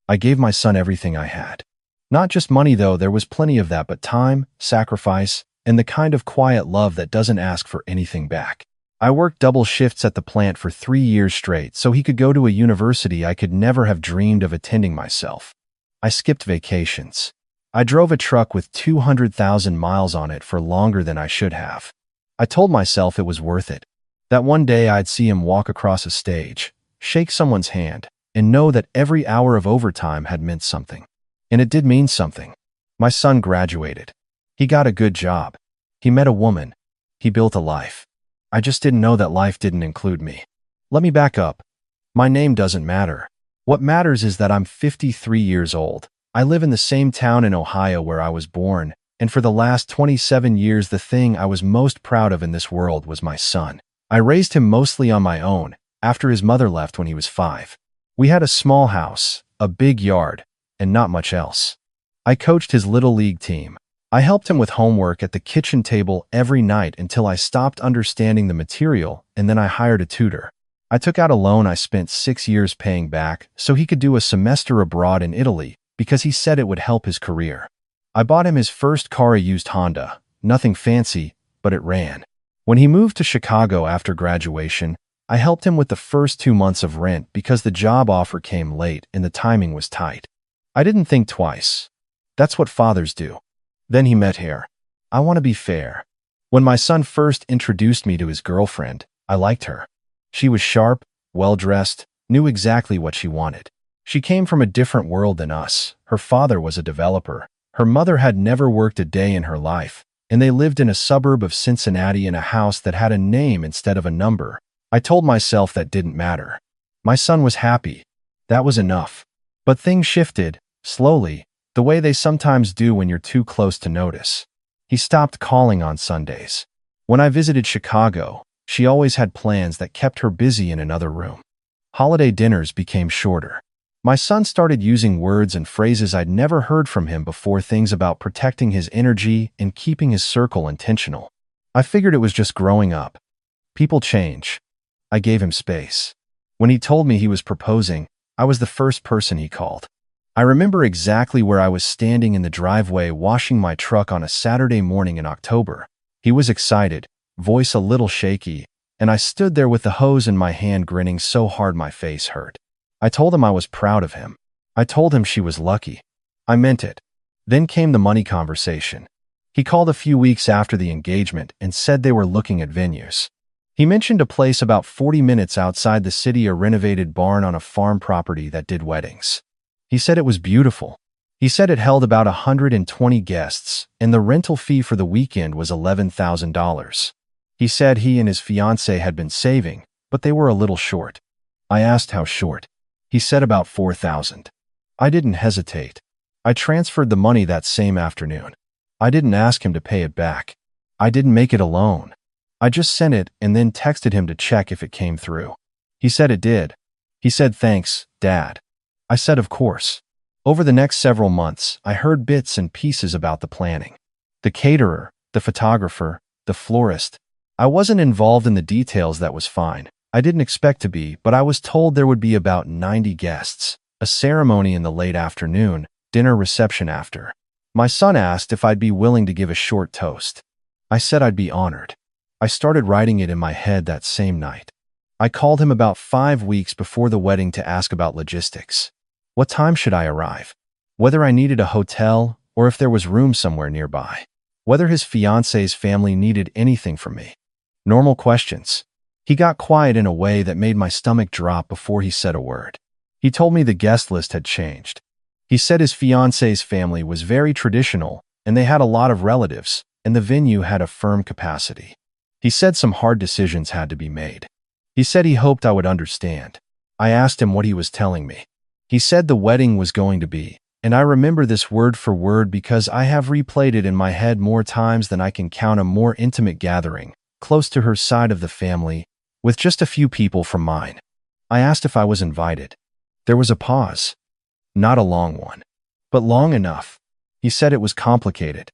I gave my son everything I had. Not just money, though, there was plenty of that, but time, sacrifice, and the kind of quiet love that doesn't ask for anything back. I worked double shifts at the plant for 3 years straight so he could go to a university I could never have dreamed of attending myself. I skipped vacations. I drove a truck with 200,000 miles on it for longer than I should have. I told myself it was worth it. That one day I'd see him walk across a stage, shake someone's hand, and know that every hour of overtime had meant something. And it did mean something. My son graduated. He got a good job. He met a woman. He built a life. I just didn't know that life didn't include me. Let me back up. My name doesn't matter. What matters is that I'm 53 years old. I live in the same town in Ohio where I was born, and for the last 27 years the thing I was most proud of in this world was my son. I raised him mostly on my own, after his mother left when he was 5. We had a small house, a big yard, and not much else. I coached his little league team. I helped him with homework at the kitchen table every night until I stopped understanding the material, and then I hired a tutor. I took out a loan I spent 6 years paying back so he could do a semester abroad in Italy because he said it would help his career. I bought him his first car, a used Honda. Nothing fancy, but it ran. When he moved to Chicago after graduation, I helped him with the first 2 months of rent because the job offer came late and the timing was tight. I didn't think twice. That's what fathers do. Then he met her. I want to be fair. When my son first introduced me to his girlfriend, I liked her. She was sharp, well-dressed, knew exactly what she wanted. She came from a different world than us. Her father was a developer. Her mother had never worked a day in her life, and they lived in a suburb of Cincinnati in a house that had a name instead of a number. I told myself that didn't matter. My son was happy. That was enough. But things shifted, slowly, the way they sometimes do when you're too close to notice. He stopped calling on Sundays. When I visited Chicago, she always had plans that kept her busy in another room. Holiday dinners became shorter. My son started using words and phrases I'd never heard from him before, things about protecting his energy and keeping his circle intentional. I figured it was just growing up. People change. I gave him space. When he told me he was proposing, I was the first person he called. I remember exactly where I was standing in the driveway washing my truck on a Saturday morning in October. He was excited, voice a little shaky, and I stood there with the hose in my hand, grinning so hard my face hurt. I told him I was proud of him. I told him she was lucky. I meant it. Then came the money conversation. He called a few weeks after the engagement and said they were looking at venues. He mentioned a place about 40 minutes outside the city, a renovated barn on a farm property that did weddings. He said it was beautiful. He said it held about 120 guests, and the rental fee for the weekend was $11,000. He said he and his fiancée had been saving, but they were a little short. I asked how short. He said about $4,000. I didn't hesitate. I transferred the money that same afternoon. I didn't ask him to pay it back. I didn't make it a loan. I just sent it and then texted him to check if it came through. He said it did. He said, "Thanks, Dad." I said, "Of course." Over the next several months, I heard bits and pieces about the planning. The caterer, the photographer, the florist. I wasn't involved in the details. That was fine. I didn't expect to be, but I was told there would be about 90 guests, a ceremony in the late afternoon, dinner, reception after. My son asked if I'd be willing to give a short toast. I said I'd be honored. I started writing it in my head that same night. I called him about 5 weeks before the wedding to ask about logistics. What time should I arrive? Whether I needed a hotel or if there was room somewhere nearby. Whether his fiancée's family needed anything from me. Normal questions. He got quiet in a way that made my stomach drop before he said a word. He told me the guest list had changed. He said his fiancée's family was very traditional and they had a lot of relatives, and the venue had a firm capacity. He said some hard decisions had to be made. He said he hoped I would understand. I asked him what he was telling me. He said the wedding was going to be, and I remember this word for word because I have replayed it in my head more times than I can count, a more intimate gathering, close to her side of the family, with just a few people from mine. I asked if I was invited. There was a pause. Not a long one, but long enough. He said it was complicated.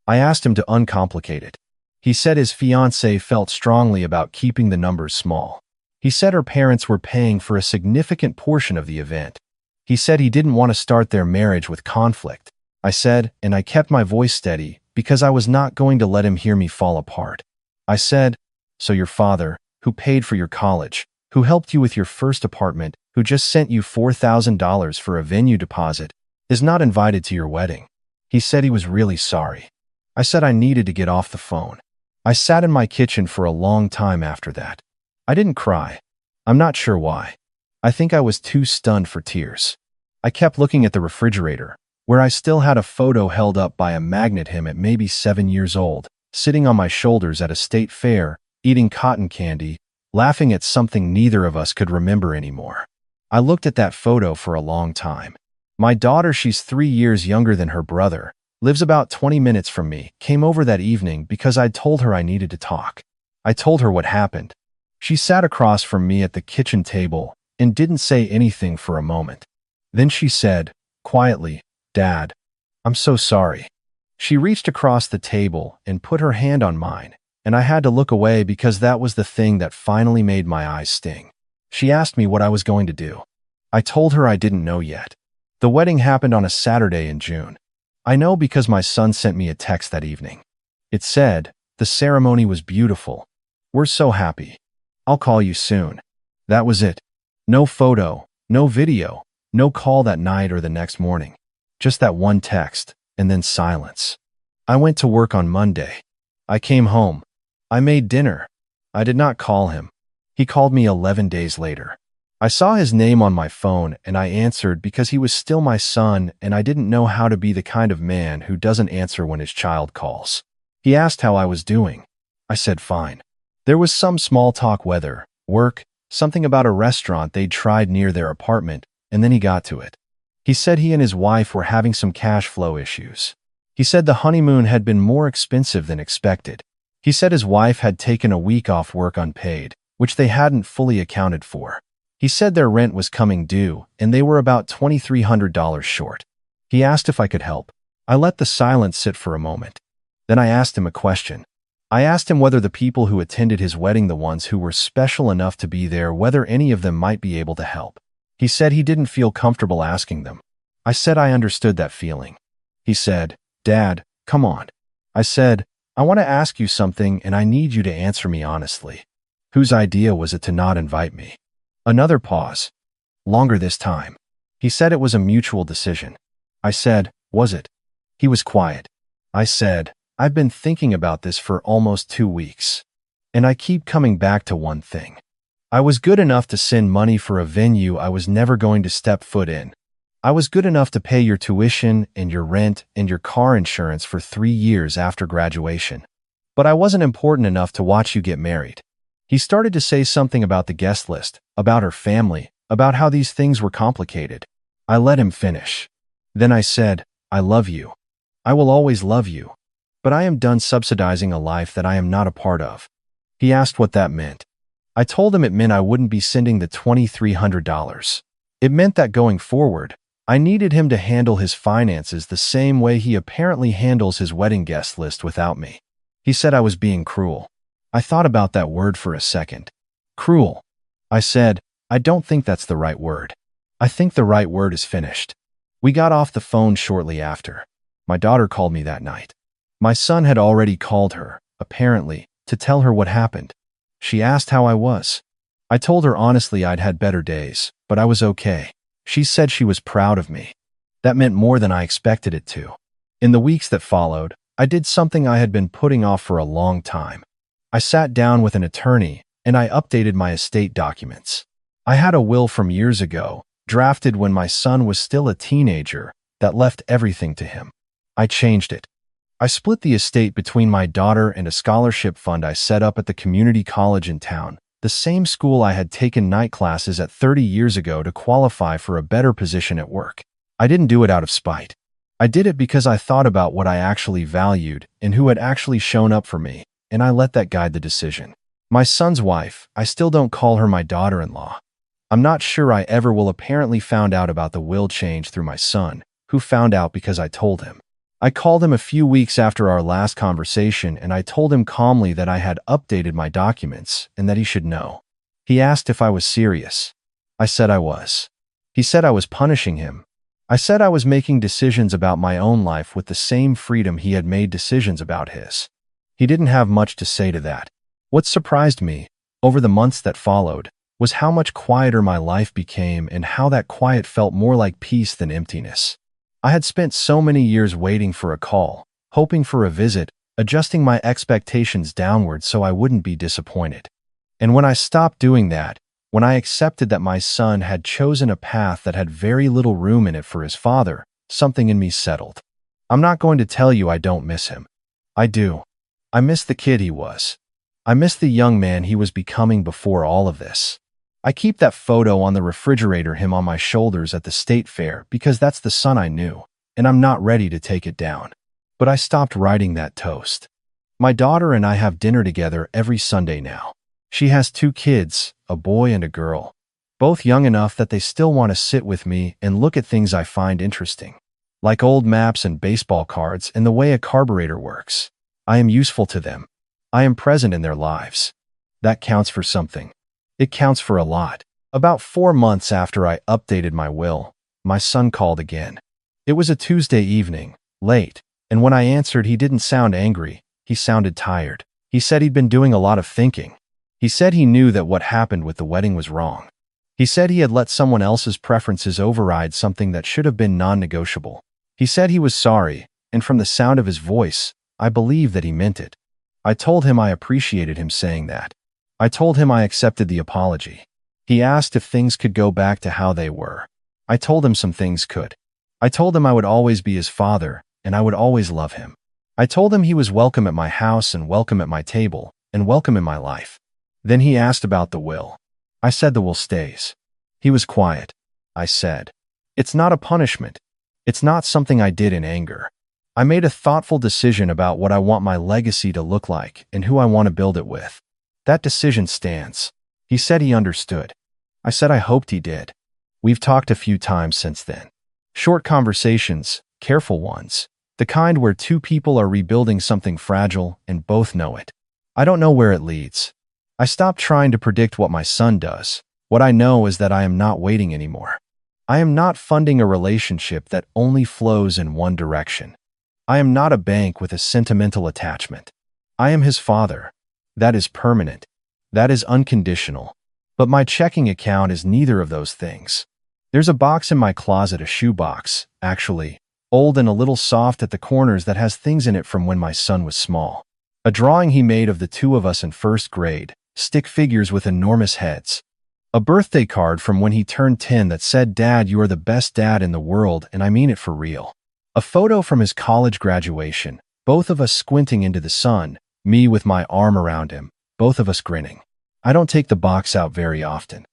I asked him to uncomplicate it. He said his fiancée felt strongly about keeping the numbers small. He said her parents were paying for a significant portion of the event. He said he didn't want to start their marriage with conflict. I said, and I kept my voice steady because I was not going to let him hear me fall apart. I said, so your father, who paid for your college, who helped you with your first apartment, who just sent you $4,000 for a venue deposit, is not invited to your wedding. He said he was really sorry. I said I needed to get off the phone. I sat in my kitchen for a long time after that. I didn't cry. I'm not sure why. I think I was too stunned for tears. I kept looking at the refrigerator, where I still had a photo held up by a magnet him at maybe 7 years old, sitting on my shoulders at a state fair, eating cotton candy, laughing at something neither of us could remember anymore. I looked at that photo for a long time. My daughter, she's 3 years younger than her brother, lives about 20 minutes from me, came over that evening because I'd told her I needed to talk. I told her what happened. She sat across from me at the kitchen table and didn't say anything for a moment. Then she said, quietly, "Dad, I'm so sorry." She reached across the table and put her hand on mine, and I had to look away because that was the thing that finally made my eyes sting. She asked me what I was going to do. I told her I didn't know yet. The wedding happened on a Saturday in June. I know because my son sent me a text that evening. It said, "The ceremony was beautiful. We're so happy. I'll call you soon." That was it. No photo, no video, no call that night or the next morning. Just that one text, and then silence. I went to work on Monday. I came home. I made dinner. I did not call him. He called me 11 days later. I saw his name on my phone and I answered because he was still my son and I didn't know how to be the kind of man who doesn't answer when his child calls. He asked how I was doing. I said fine. There was some small talk, weather, work, something about a restaurant they'd tried near their apartment, and then he got to it. He said he and his wife were having some cash flow issues. He said the honeymoon had been more expensive than expected. He said his wife had taken a week off work unpaid, which they hadn't fully accounted for. He said their rent was coming due, and they were about $2,300 short. He asked if I could help. I let the silence sit for a moment. Then I asked him a question. I asked him whether the people who attended his wedding, the ones who were special enough to be there, whether any of them might be able to help. He said he didn't feel comfortable asking them. I said I understood that feeling. He said, "Dad, come on." I said, "I want to ask you something and I need you to answer me honestly." Whose idea was it to not invite me? Another pause. Longer this time. He said it was a mutual decision. I said, "Was it?" He was quiet. I said, "I've been thinking about this for almost 2 weeks. And I keep coming back to one thing. I was good enough to send money for a venue I was never going to step foot in. I was good enough to pay your tuition and your rent and your car insurance for 3 years after graduation. But I wasn't important enough to watch you get married." He started to say something about the guest list, about her family, about how these things were complicated. I let him finish. Then I said, "I love you. I will always love you. But I am done subsidizing a life that I am not a part of." He asked what that meant. I told him it meant I wouldn't be sending the $2,300. It meant that going forward, I needed him to handle his finances the same way he apparently handles his wedding guest list without me. He said I was being cruel. I thought about that word for a second. Cruel. I said, "I don't think that's the right word. I think the right word is finished." We got off the phone shortly after. My daughter called me that night. My son had already called her, apparently, to tell her what happened. She asked how I was. I told her honestly I'd had better days, but I was okay. She said she was proud of me. That meant more than I expected it to. In the weeks that followed, I did something I had been putting off for a long time. I sat down with an attorney and I updated my estate documents. I had a will from years ago, drafted when my son was still a teenager, that left everything to him. I changed it. I split the estate between my daughter and a scholarship fund I set up at the community college in town, the same school I had taken night classes at 30 years ago to qualify for a better position at work. I didn't do it out of spite. I did it because I thought about what I actually valued and who had actually shown up for me, and I let that guide the decision. My son's wife, I still don't call her my daughter-in-law. I'm not sure I ever will. Apparently found out about the will change through my son, who found out because I told him. I called him a few weeks after our last conversation and I told him calmly that I had updated my documents and that he should know. He asked if I was serious. I said I was. He said I was punishing him. I said I was making decisions about my own life with the same freedom he had made decisions about his. He didn't have much to say to that. What surprised me, over the months that followed, was how much quieter my life became and how that quiet felt more like peace than emptiness. I had spent so many years waiting for a call, hoping for a visit, adjusting my expectations downward so I wouldn't be disappointed. And when I stopped doing that, when I accepted that my son had chosen a path that had very little room in it for his father, something in me settled. I'm not going to tell you I don't miss him. I do. I miss the kid he was. I miss the young man he was becoming before all of this. I keep that photo on the refrigerator, him on my shoulders at the state fair, because that's the son I knew, and I'm not ready to take it down. But I stopped writing that toast. My daughter and I have dinner together every Sunday now. She has 2 kids, a boy and a girl, both young enough that they still want to sit with me and look at things I find interesting, like old maps and baseball cards and the way a carburetor works. I am useful to them. I am present in their lives. That counts for something. It counts for a lot. About 4 months after I updated my will, my son called again. It was a Tuesday evening, late, and when I answered, he didn't sound angry. He sounded tired. He said he'd been doing a lot of thinking. He said he knew that what happened with the wedding was wrong. He said he had let someone else's preferences override something that should have been non-negotiable. He said he was sorry, and from the sound of his voice, I believe that he meant it. I told him I appreciated him saying that. I told him I accepted the apology. He asked if things could go back to how they were. I told him some things could. I told him I would always be his father, and I would always love him. I told him he was welcome at my house and welcome at my table, and welcome in my life. Then he asked about the will. I said the will stays. He was quiet. I said, "It's not a punishment. It's not something I did in anger. I made a thoughtful decision about what I want my legacy to look like and who I want to build it with. That decision stands." He said he understood. I said I hoped he did. We've talked a few times since then. Short conversations, careful ones, the kind where 2 people are rebuilding something fragile and both know it. I don't know where it leads. I stopped trying to predict what my son does. What I know is that I am not waiting anymore. I am not funding a relationship that only flows in one direction. I am not a bank with a sentimental attachment. I am his father. That is permanent. That is unconditional. But my checking account is neither of those things. There's a box in my closet, a shoe box, actually, old and a little soft at the corners, that has things in it from when my son was small. A drawing he made of the 2 of us in 1st grade, stick figures with enormous heads. A birthday card from when he turned 10 that said, "Dad, you are the best dad in the world, and I mean it for real." A photo from his college graduation, both of us squinting into the sun, me with my arm around him, both of us grinning. I don't take the box out very often,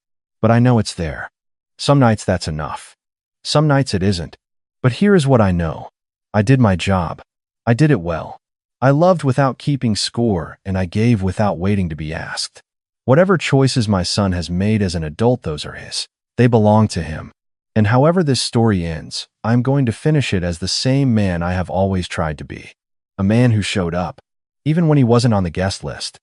but I know it's there. Some nights that's enough. Some nights it isn't. But here is what I know. I did my job. I did it well. I loved without keeping score, and I gave without waiting to be asked. Whatever choices my son has made as an adult, those are his. They belong to him. And however this story ends, I'm going to finish it as the same man I have always tried to be. A man who showed up, even when he wasn't on the guest list.